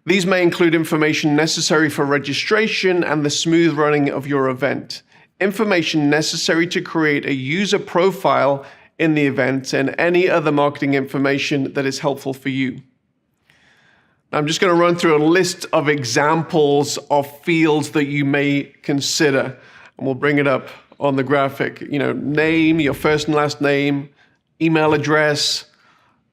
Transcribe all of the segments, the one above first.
These may include information necessary for registration and the smooth running of your event, information necessary to create a user profile in the event, and any other marketing information that is helpful for you. I'm just going to run through a list of examples of fields that you may consider, and we'll bring it up on the graphic. Name, your first and last name, email address,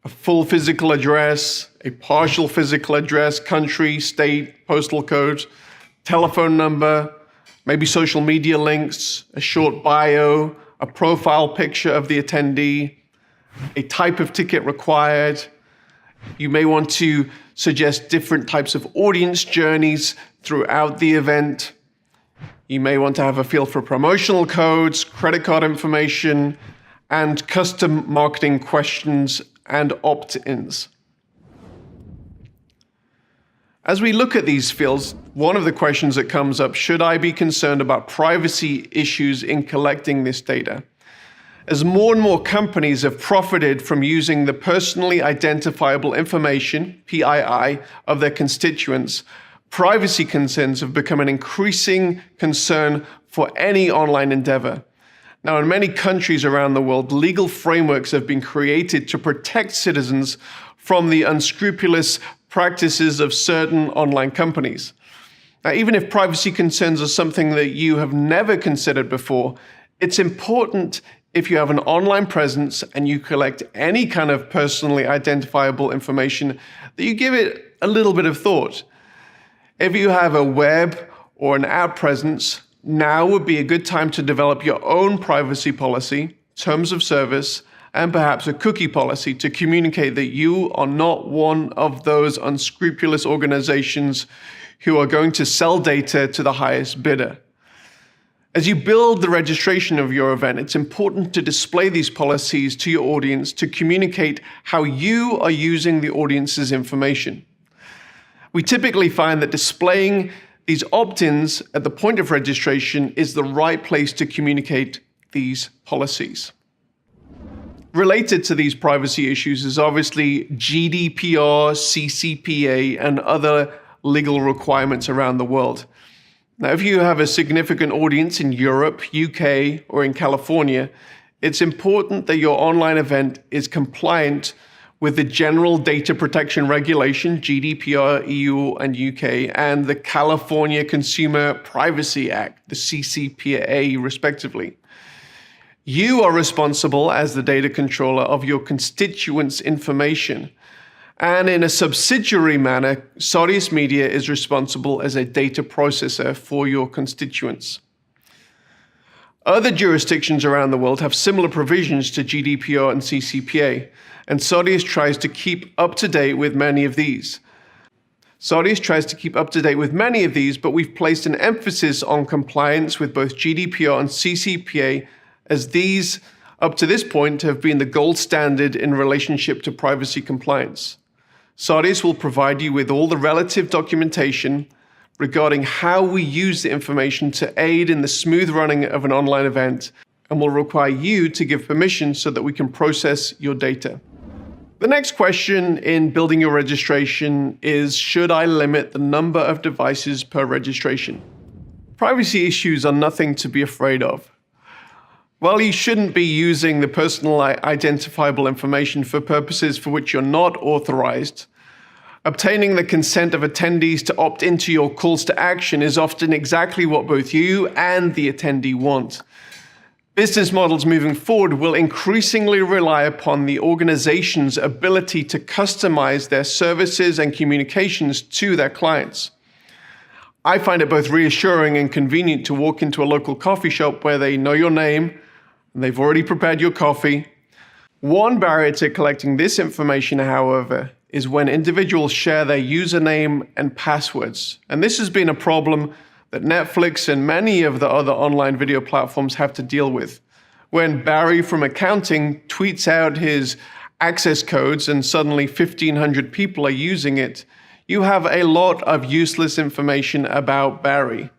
a full physical address, a partial physical address, country, state, postal code, telephone number, maybe social media links, a short bio, a profile picture of the attendee, a type of ticket required. You may want to suggest different types of audience journeys throughout the event. You may want to have a field for promotional codes, credit card information, and custom marketing questions and opt-ins. As we look at these fields, one of the questions that comes up: should I be concerned about privacy issues in collecting this data? As more and more companies have profited from using the personally identifiable information, PII, of their constituents, privacy concerns have become an increasing concern for any online endeavor. Now, in many countries around the world, legal frameworks have been created to protect citizens from the unscrupulous practices of certain online companies. Now, even if privacy concerns are something that you have never considered before, it's important, if you have an online presence and you collect any kind of personally identifiable information, that you give it a little bit of thought. If you have a web or an app presence, now would be a good time to develop your own privacy policy, terms of service, and perhaps a cookie policy to communicate that you are not one of those unscrupulous organizations who are going to sell data to the highest bidder. As you build the registration of your event, it's important to display these policies to your audience to communicate how you are using the audience's information. We typically find that displaying these opt-ins at the point of registration is the right place to communicate these policies. Related to these privacy issues is obviously GDPR, CCPA, and other legal requirements around the world. Now, if you have a significant audience in Europe, UK, or in California, it's important that your online event is compliant with the General Data Protection Regulation, GDPR, EU and UK, and the California Consumer Privacy Act, the CCPA, respectively. You are responsible as the data controller of your constituents' information. And in a subsidiary manner, Saudius Media is responsible as a data processor for your constituents. Other jurisdictions around the world have similar provisions to GDPR and CCPA, and Saudius tries to keep up to date with many of these. But we've placed an emphasis on compliance with both GDPR and CCPA, as these, up to this point, have been the gold standard in relationship to privacy compliance. Saudius will provide you with all the relative documentation regarding how we use the information to aid in the smooth running of an online event, and will require you to give permission so that we can process your data. The next question in building your registration is, should I limit the number of devices per registration? Privacy issues are nothing to be afraid of. While you shouldn't be using the personal identifiable information for purposes for which you're not authorized, obtaining the consent of attendees to opt into your calls to action is often exactly what both you and the attendee want. Business models moving forward will increasingly rely upon the organization's ability to customize their services and communications to their clients. I find it both reassuring and convenient to walk into a local coffee shop where they know your name, and they've already prepared your coffee. One barrier to collecting this information, however, is when individuals share their username and passwords. And this has been a problem that Netflix and many of the other online video platforms have to deal with. When Barry from accounting tweets out his access codes and suddenly 1,500 people are using it, you have a lot of useless information about Barry.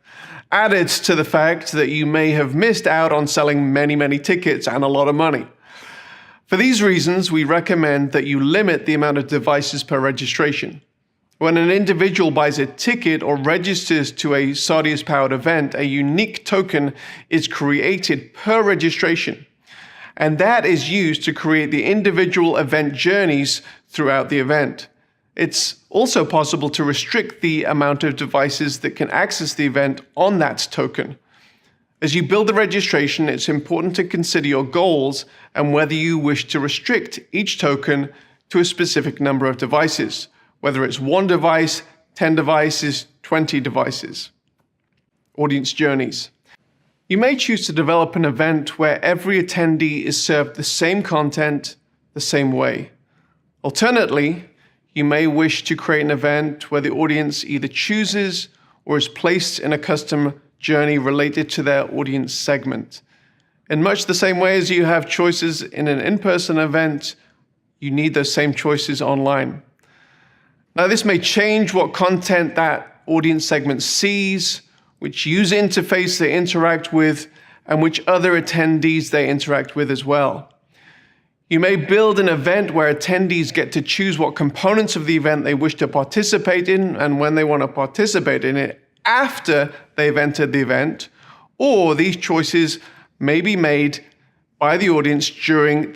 Added to the fact that you may have missed out on selling many tickets and a lot of money. For these reasons, we recommend that you limit the amount of devices per registration. When an individual buys a ticket or registers to a Sardius-powered event, a unique token is created per registration, and that is used to create the individual event journeys throughout the event. It's also possible to restrict the amount of devices that can access the event on that token. As you build the registration, it's important to consider your goals and whether you wish to restrict each token to a specific number of devices, whether it's 1 device, 10 devices, 20 devices. Audience journeys. You may choose to develop an event where every attendee is served the same content the same way. Alternately, you may wish to create an event where the audience either chooses or is placed in a custom journey related to their audience segment. In much the same way as you have choices in an in-person event, you need those same choices online. Now, this may change what content that audience segment sees, which user interface they interact with, and which other attendees they interact with as well. You may build an event where attendees get to choose what components of the event they wish to participate in and when they want to participate in it after they've entered the event, or these choices may be made by the audience during